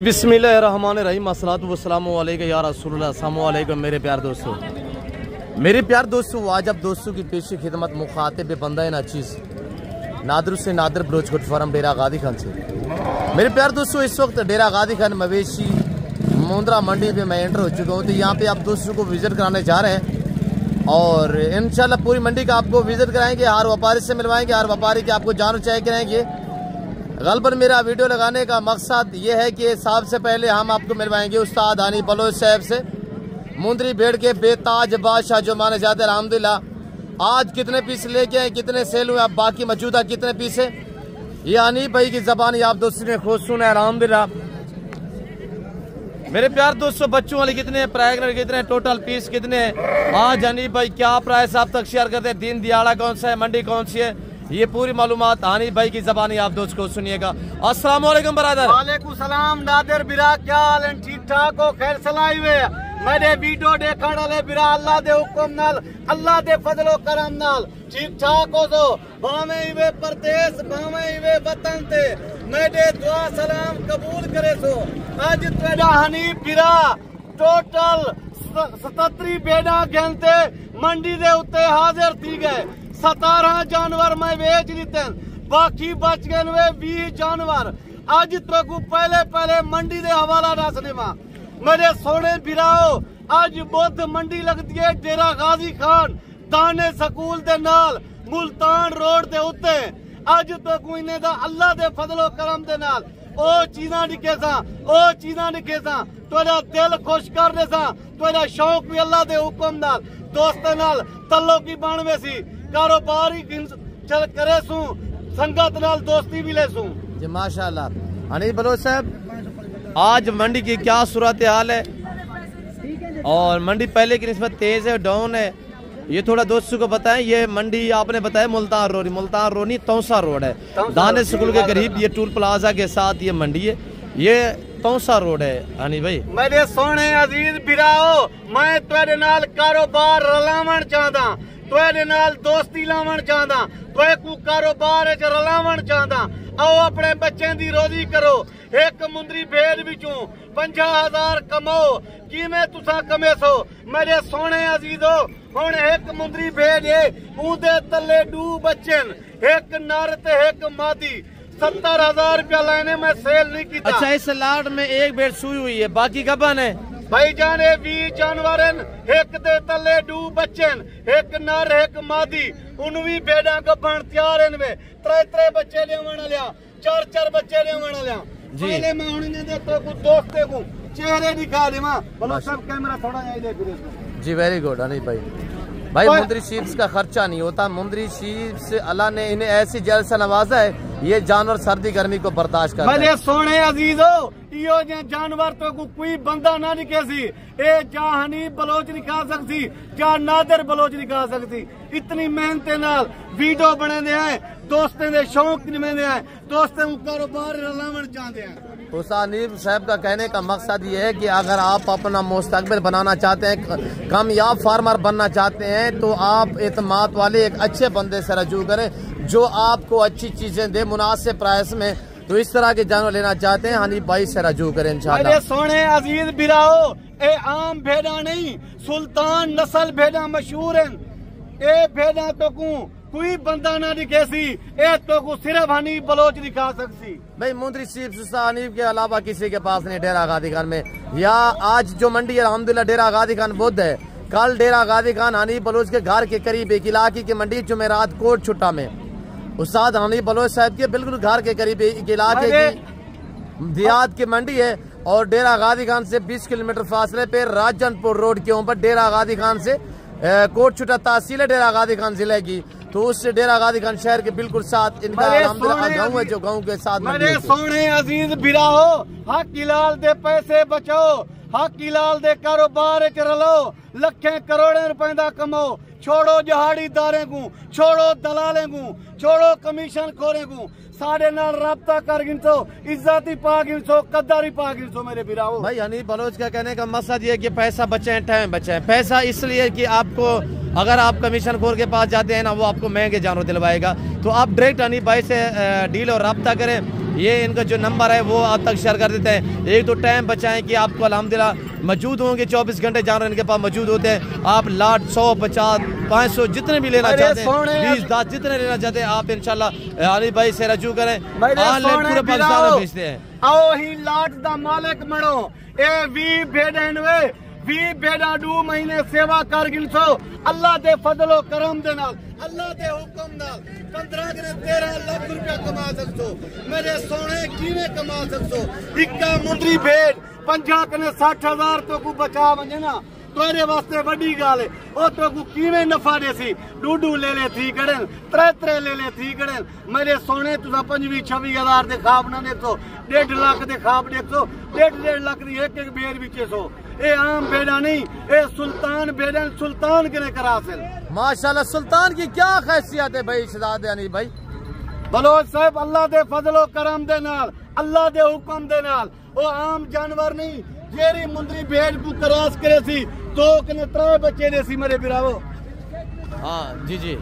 बिस्मिल्लाहिर्रहमानिर्रहीम अस्सलातु वस्सलामु अलैका या रसूलुल्लाह। अस्सलामु अलैकुम मेरे प्यार दोस्तों, आज आप दोस्तों की पेशी खिदमत मुखातिब बंदा नाचीज़ नादर से नादर बलोच गुड फार्म डेरा गादी खान से। मेरे प्यार दोस्तों, इस वक्त डेरा गादी खान मवेशी मुंद्रा मंडी में मैं एंटर हो चुका हूँ। तो यहाँ पे आप दोस्तों को विजिट कराने जा रहे हैं और इंशाल्लाह पूरी मंडी का आपको विजिट कराएंगे। हर व्यापारी से मिलवाएंगे, हर व्यापारी के आपको जानो चाय कराएंगे। गलबन मेरा वीडियो लगाने का मकसद ये है कि सबसे पहले हम आपको मिलवाएंगे उस्ताद हनी बलोच साहब से, मुंदरी भेड़ के बेताज बादशाह जो माने जाते हैं। अल्हम्दुलिल्लाह आज कितने पीस लेके आए, कितने सेल हुए, अब बाकी मौजूदा कितने पीस है, ये हनी भाई की जबानी आप दोस्तों ने खुद सुना है। अल्हम्दुलिल्लाह मेरे प्यार दोस्तों, बच्चों वाले कितने, प्राइगर कितने, टोटल पीस कितने, आज हनी भाई क्या प्राइस आप तक शेयर करते हैं, दिन दिहाड़ा कौन सा है, मंडी कौन सी है, ये पूरी मालूमात हनी भाई की जबानी आप दोस्त को सुनिएगा। अस्सलाम वालेकुम बरादर। वालेकुम सलाम नादिर बिरा, क्या हाल है? ठीक ठाक हो? खैर सलाई हुए मेरे वीडियो देखने वाले बिरा, अल्लाह दे हुक्म नाल, अल्लाह दे फजलो करम नाल ठीक ठाक हो। तो भावे इवे परदेश, भावे इवे वतन ते मेरे दुआ सलाम कबूल करे। सो आज तेरा हनी बिरा टोटल 77 बेड़ा गहनते मंडी दे उत्ते हाजिर थी गए। 17 जानवर मैं बेच दिते, बाकी बच गए वे 20 जानवर। आज तक पहले मंडी दे हवाला दसने वा मेरे सोने बिराओ। आज बुद्ध मंडी लगती है डेरा गाजी खान दाने स्कूल दे नाल मुल्तान रोड दे उत्ते। आज तक इन्हें दा अल्लाह दे फजलो करम दे नाल ओ चीज़ा दिखे सा, ओ चीज़ा दिखे सा, तेरा दिल खुश कर दे सा, तेरा शौक भी अल्लाह दे हुक्म नाल दोस्तां नाल तल्लो की बनवे सी, कारोबार ही चल करे सू, संगत नाल दोस्ती भी ले सू जी। माशाल्लाह हनी बलोच साहब, आज मंडी की क्या सूरत हाल है और मंडी पहले की निस्बत तेज है, डाउन है, ये थोड़ा दोस्तों को बताएं। ये मंडी आपने बताया मुल्तान रोनी तौसा रोड है, दाने स्कूल के करीब, ये टूल प्लाजा के साथ ये मंडी है, ये तौसा रोड है। हनी भाई मेरे सोने अजीज बिराओ, मैं तेरे नाल कारोबार रलावण चाहता, तेरे नाल दोस्ती लावण चाहता, ते को कारोबार च रलावण चाहता। आओ अपने बच्चों की रोजी करो, एक मुंदरी भेड़ विचों 50,000 कमाओ। किवें तुसा कमे सो मेरे सोने अजीजो? हुण एक मुंदरी भेड़ है, उहदे तले 2 बच्चे, एक नर ते एक मादी। 70,000 रुपया लेने में सेल नहीं किया। अच्छा, इस लाट में एक भेड़ सुई हुई है, बाकी गबन है भाई जाने 20 जानवर, एक दे तले 2 बच्चे, एक नर एक मादी। उन भी भेड़ा गबन तैयार है, 3 बच्चे लेवन लिया, 4 बच्चे लेवन लिया जी। पहले मैं उन्हें दे तो कुछ दोस्ते को चेहरे दिखा देवा, बोलो सब कैमरा थोड़ा यही दे फिर जी। वेरी गुड हनी भाई। भाई मुंदरी शीप्स का खर्चा नहीं होता, मुंदरी शीप्स अल्लाह ने इन्हें ऐसी जल से नवाजा है, ये जानवर सर्दी गर्मी को बर्दाश्त करता है। मेरे सोने अजीजो, यो जानवर तो कोई बंदा ना दिखे सी, ए जा हनी बलोच दिखा सकती, जा नादिर बलोच दिखा सकती। इतनी मेहनत नाल वीडियो बने दे हैं, दोस्तों दे शौक में दे हैं, दोस्तों को कारोबार रलावण चाहते हैं। उस्ताद हनी साहब का कहने का मकसद ये है कि अगर आप अपना मुस्तकबिल बनाना चाहते हैं, कामयाब फार्मर बनना चाहते हैं, तो आप एतमाद वाले एक अच्छे बंदे से रजू करें जो आपको अच्छी चीजें दे मुनासिब प्राइस में। तो इस तरह के जानवर लेना चाहते हैं, हनी भाई से रजू करें इंशाल्लाह। मेरे सोने अजीज बिराओ, ए आम भेड़ा नहीं, सुल्तान नस्ल भेड़ा मशहूर है। ए भेड़ा तो कोई बंदा ना दिखे सी, ए तो को सिर्फ हनी बलोच दिखा सकती। भाई मुंदरी शीप्स हनी के अलावा किसी के पास नहीं डेरा गादी खान में। या आज जो मंडी है अल्हम्दुलिल्लाह डेरा गादी खान बुद्ध है, कल डेरा गादी खान हनी बलोच के घर के करीब एक इलाके की मंडी जुमेरात कोट छुट्टा में उस्ताद हनी बलोच साहब के बिल्कुल घर के करीब एक इलाके की दियात की मंडी है। और डेरा गादी खान से 20 किलोमीटर फासले पे राजनपुर रोड के ऊपर डेरा गादी खान से कोट छुट्टा तहसील है डेरा गादी खान जिले की। तो उससे डेरा गादी खान शहर के बिल्कुल साथ इनका गाँव है, जो गाँव के साथ मेरे सोने अजीज बिराहो, हक इलाल दे पैसे बचाओ, हक इलाल दे कारोबार च रलो, लखें करोड़ों रुपए दा कमाओ। छोड़ो जहाड़ीदारे को, छोड़ो दलाले को, छोड़ो कमीशन खोरे को, साढ़े नाल राब्ता कर गिनसो, इज्जत ही पा गिनसो, कद्दार ही पा गिनसो मेरे बिराओ। भाई हनी बलोच का कहने का मकसद ये कि पैसा बचाएं, टाइम बचाएं। पैसा इसलिए कि आपको अगर आप कमीशन खोर के पास जाते हैं ना, वो आपको महंगे जानवर दिलवाएगा। तो आप डायरेक्ट हनी भाई से डील और राब्ता करें, ये इनका जो नंबर है वो आप तक शेयर कर देते हैं। एक तो टाइम बचाएं कि आपको अल्हम्दुलिल्लाह मौजूद होंगे, 24 घंटे जानवर इनके पास मौजूद होते हैं। आप लाट 100, 50, 500 जितने भी लेना चाहते हैं, 20, 10 जितने लेना चाहते हैं आप इंशाल्लाह अली भाई से रजू करें। ऑनलाइन पूरे पाकिस्तान में भेजते हैं। आओ ही लाट दा मालिक बनो। ए 20 भेड़न वे 20 भेड़ा 2 महीने सेवा कर गिनसो अल्लाह दे फजलो करम दे नाल, अल्लाह दे हुक्म नाल 15 ने 13 लाख रुपया कमा सकसो। मेरे सोने किवें कमा सकसो? इक्का मुंडरी भेड़ 50 ने 60,000 तो को बचा वने ना तेरे वास्ते वड्डी गाल है। ओ तो को किवें नफा देसी? 2 ले ले थी कड़न, 3 ले ले थी कड़न। मेरे सोने तुसा 25-26,000 दे खाब ना देखो, 1.5 लाख दे खाब देखो, 1.5 लाख दी एक भेड़ बेचो। ए आम भेड़ा नहीं, ए सुल्तान भेड़न सुल्तान के करासिल। माशाल्लाह सुल्तान की क्या खैसियत है भाई शहजाद यानी भाई? बलोच साहब अल्लाह दे फजलो करम दे नाल, अल्लाह दे हुक्म दे नाल। ओ आम जानवर नहीं, जेरी मुंदरी भेड़ को क्रॉस करे सी 2 कने 3 बच्चे दे सी मेरे बिरावो। हाँ जी जी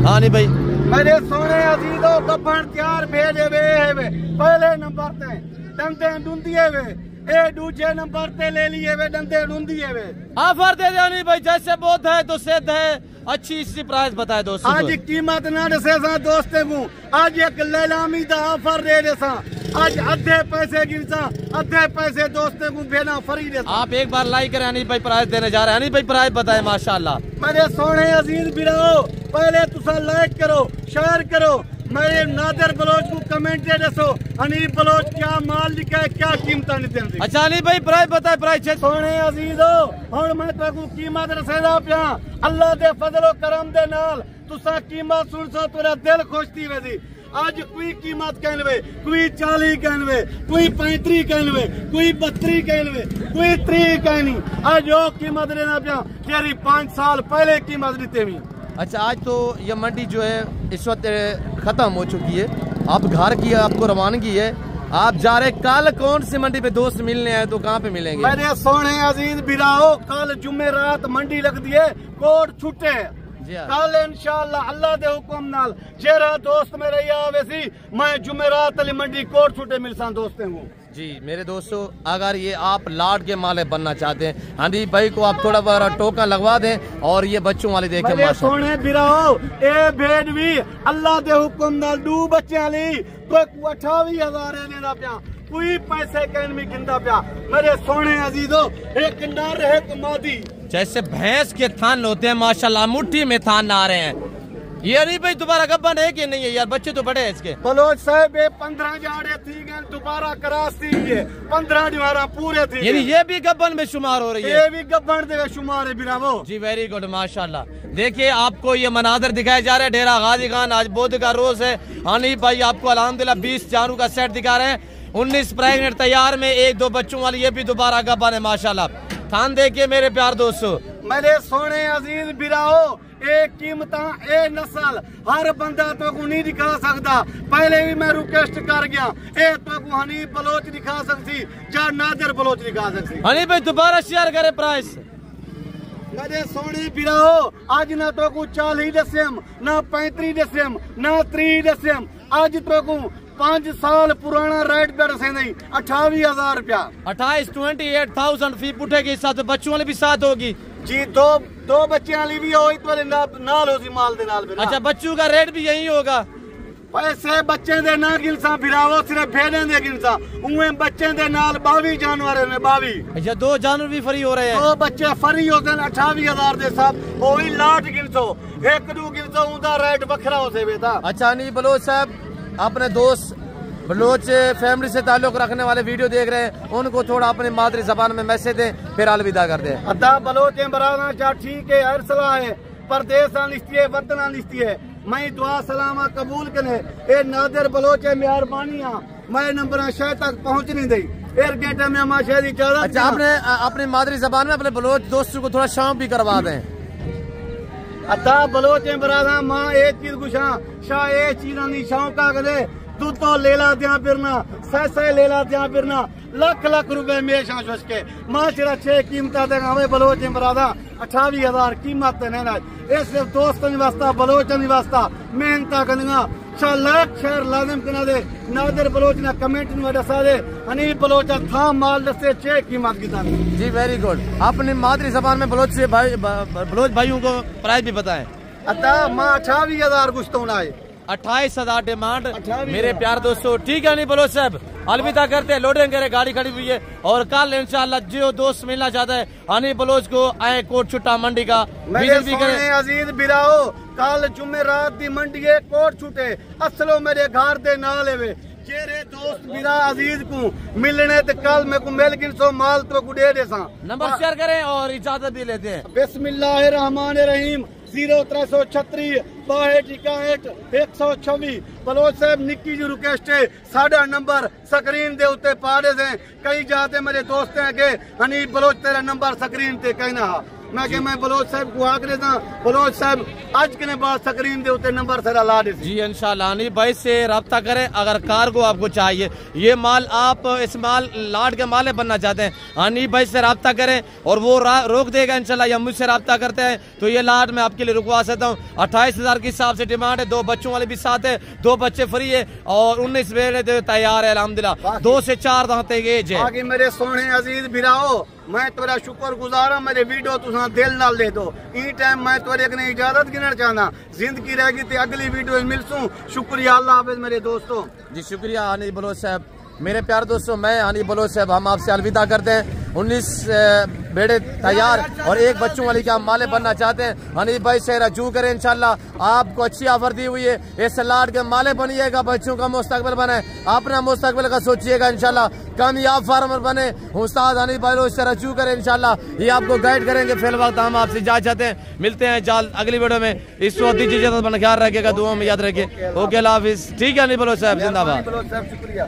हाँ नहीं भाई मेरे सोने अजीजों गब्बन तैयार भेजे वे पहले नंबर ते दंदे डूंदिए वे, ए दूसरे नंबर ते ले लिए वे दंदे डूंदिए वे। ऑफर दे दिया भाई, जैसे बहुत है तो सिद्ध है। अच्छी सी प्राइस बताए दोस्तों। आज कीमत ना दसे सा दोस्ते को, आज एक लेलामी दा ऑफर दे दे सा। आज अद्धे पैसे गिरसा, अद्धे पैसे दोस्ते को भेना फ्री दे। आप एक बार लाइक करें अनिल भाई प्राइस देने जा रहे हैं। अनिल भाई प्राइस बताए माशाल्लाह। मेरे सोने अजीज बिराओ पहले तुसा लाइक करो, शेयर करो, मेरे नादर बलोच को कमेंट दे दसो अनिल बलोच क्या माल लिखा है, क्या कीमत नहीं। अच्छा अनिल भाई प्राइस बताए। प्राइस सोने अजीजो हुण मैं तुहानू कीमत दसेदा पिया अल्लाह दे फजलो करम दे नाल। तुसा कीमत सुन सो तेरा दिल खुश थी वेदी। आज कोई कीमत कहनवे, कोई 40 कहनवे, कोई 35 कहनवे, कोई 32 कहनवे, कोई 30 कहनी। आज जो कीमत लेना पिया तेरी 5 साल पहले कीमत दी हुई। अच्छा आज तो ये मंडी जो है इस वक्त खत्म हो चुकी है, अब घर की आपको रवानगी है, आप जा रहे। कल कौन सी मंडी पे दोस्त मिलने आए तो कहाँ पे मिलेंगे? मेरे सोने अजीज बिराओ कल जुम्मे रात मंडी लगती है, कोट छुट्टे कल इंशाअल्लाह अल्लाह दे हुक्म नाल जेरा दोस्त मेरे आवे सी मैं जुमेरात अली मंडी कोट छुट्टे मिलसा दोस्ते हूँ। जी मेरे दोस्तों अगर ये आप लाट के माले बनना चाहते हैं हांडी भाई को आप थोड़ा बड़ा टोकन लगवा दें और ये बच्चों वाले देखें। मेरे सोने बिराओ ए भेड़ भी अल्लाह दे हुक्म नाल 2 बच्चे वाली तो 28,000 लेना पिया, कोई पैसे कहन में गिनदा पिया। मेरे सोने अजीजों एक नर है एक मादी, जैसे भैंस के थान होते हैं माशाल्लाह, मुट्ठी में थान आ रहे हैं। ये नहीं भाई दोबारा गब्बन है कि नहीं है यार? बच्चे तो बड़े हैं इसके। बलोच साहब 15 जाड़े थी गए दोबारा करास थी, 15 दीवारा पूरे थी, यानी ये भी गब्बन में शुमार हो रही है? ये भी गब्बन दे शुमार है बिरावो। जी वेरी गुड माशाल्लाह। देखिए आपको ये मनाजर दिखाए जा रहे हैं डेरा गाजी खान, आज बुध का रोज है। हनी भाई आपको अल्हम्दुलिल्लाह 20 जानू का सेट दिखा रहे हैं, 19 प्रेग्नेंट तैयार में 1-2 बच्चों वाली, ये भी दोबारा गब्बन है माशाल्लाह। थान देखिए मेरे प्यार दोस्तों। मेरे सोने अजीज बिराओ एक कीमत ए नस्ल हर बंदा तो को नहीं दिखा सकता। पहले भी मैं रिक्वेस्ट कर गया ए तो को हनी बलोच दिखा सकती या नादर बलोच दिखा सकती। हनी भाई दोबारा शेयर करे प्राइस। मेरे सोने बिराओ आज ना तो को 40 दसम, ना 35 दसम, ना 30 दसम, आज तो को 5 साल पुराना रेट पर से नहीं 28,000 रुपया। 28,000 फी उठेगी, साथ बच्चों वाली भी साथ होगी जी। दो बच्चे वाली भी हो नाल हो सी माल दे नाल। अच्छा बच्चों का रेट भी यही होगा? पैसे बच्चे दे ना गिनसा फिरावो सिर्फ भेड़े दे गिनसा, उहे बच्चे दे नाल 22 जानवर ने 22। अच्छा 2 जानवर भी फ्री हो रहे हैं? 2 बच्चे फ्री होते हैं 28,000 दे साहब। ओही लाट गिनसो, 1-2 गिनसो उनका रेट बखरा हो से बेटा। अच्छा नहीं बलोच साहब अपने दोस्त बलोच फैमिली से ताल्लुक रखने वाले वीडियो देख रहे हैं, उनको थोड़ा अपनी मादरी जबान में मैसेज दें फिर अलविदा कर दें। अदा बलोच बराना चाह ठीक है, हर सलाह है, परदेश लिस्ती है, वतन लिस्ती है, मैं दुआ सलामा कबूल कने। ए नादर बलोच मेहरबानी मैं नंबर शायद तक पहुँच नहीं दी एयरगेट में मां शायद इजाजत। अच्छा आपने अपनी मादरी जबान में अपने बलोच दोस्तों को थोड़ा शौक भी करवा दें। अदा बलोच बराना मां एक चीज गुशा शाह ए चीज़ां दी शौक कदे तू तो लेला दिया फिरना, सह लेला दिया फिरना, लाख रुपए मेशा शुश के मां सिरा 6 कीमत देगा बलोच बरादा 28,000 कीमत ने। ये सिर्फ दोस्तों वास्ता बलोचन वास्ता मेहनत करना लाख खैर लाजिम कना दे नादिर बलोच ने कमेंट में दसा दे हनीफ बलोच था माल दसे चे कीमत की तानी। जी वेरी गुड। अपनी मादरी जबान में बलोच से बलोच भाइयों को प्राइस भी बताएं। अता मां 28,000 गुश्तों आए 28,000 डिमांड मेरे प्यार दोस्तों। ठीक है नहीं बलोच साहब, अलविदा करते हैं, लोडिंग करे, गाड़ी खड़ी हुई है और कल इंशाल्लाह जो दोस्त मिलना चाहता है हनी बलोच को आए कोट छुट्टा मंडी का मेरे सोने अजीज बिराओ कल जुम्मे रात दी मंडी कोट छुटे असलो मेरे घर दे ना लेवे चेरे दोस्त बिरा अजीज को मिलने ते कल मैं को मिल गिन सो माल तो को दे सा। नंबर शेयर करें और इजाजत भी लेते हैं। बिस्मिल्लाहिर्रहमानिर्रहीम 0336 62 126 बलोच साहब निक्की जी रिक्वेस्ट है साडा नंबर स्क्रीन दे उत्ते पा दे से कई जाते मेरे दोस्त हैं के हनी बलोच तेरा नंबर स्क्रीन ते कहना मैं बलोच साहब को आखिर बलोच साहब आज के बाद स्क्रीन दे उत्ते नंबर सारा ला दे जी इंशाल्लाह। हनी भाई से रब्ता करें अगर कार्गो आपको चाहिए, ये माल आप इस माल लाट के माले बनना चाहते हैं हनी भाई से रब्ता करें और वो रोक देगा इंशाल्लाह। या मुझसे रब्ता करते हैं तो ये लाट मैं आपके लिए रुकवा सकता हूँ। 28,000 के हिसाब से डिमांड है, 2 बच्चों वाले भी साथ है, 2 बच्चे फ्री है और 19 बेड़े तैयार है अल्हम्दुलिल्लाह। 2 से 4 दांते एज है। आगे मेरे सोने अजीज बिराओ मैं तेरा शुक्र गुजार मेरे वीडियो तुसा दिल नाल दे दो ई टाइम मैं तेरे ने इजाजत गिनना चाहना जिंदगी रहेगी तो अगली वीडियो मिलसूं। शुक्रिया अल्लाह हाफिज मेरे दोस्तों। जी शुक्रिया हनी बलोच साहब। मेरे प्यार दोस्तों मैं हनी बलोच साहब हम आपसे अलविदा करते हैं। 19 बेड़े तैयार और 1 बच्चों वाली के आप माले बनना चाहते हैं हनी भाई से रजू करें इंशाल्लाह। आपको अच्छी ऑफर दी हुई है, इस लाट के माले बनिएगा, बच्चों का मुस्तकबिल बने, अपना मुस्तकबिल का सोचिएगा इंशाल्लाह, कामयाब फार्मर बने। उस्ताद हनी बलोच से रजू करें इंशाल्लाह, ये आपको गाइड करेंगे। फिल वक्त हम आपसे इजाजत चाहते हैं, मिलते हैं जल्द अगली वीडियो में। इस वक्त दीजिए इजाजत, अपना ख्याल रखिएगा, दुआ में याद रखिए। ओके अल्लाह हाफिज। ठीक है हनी बलोच साहब जिंदाबाद। शुक्रिया।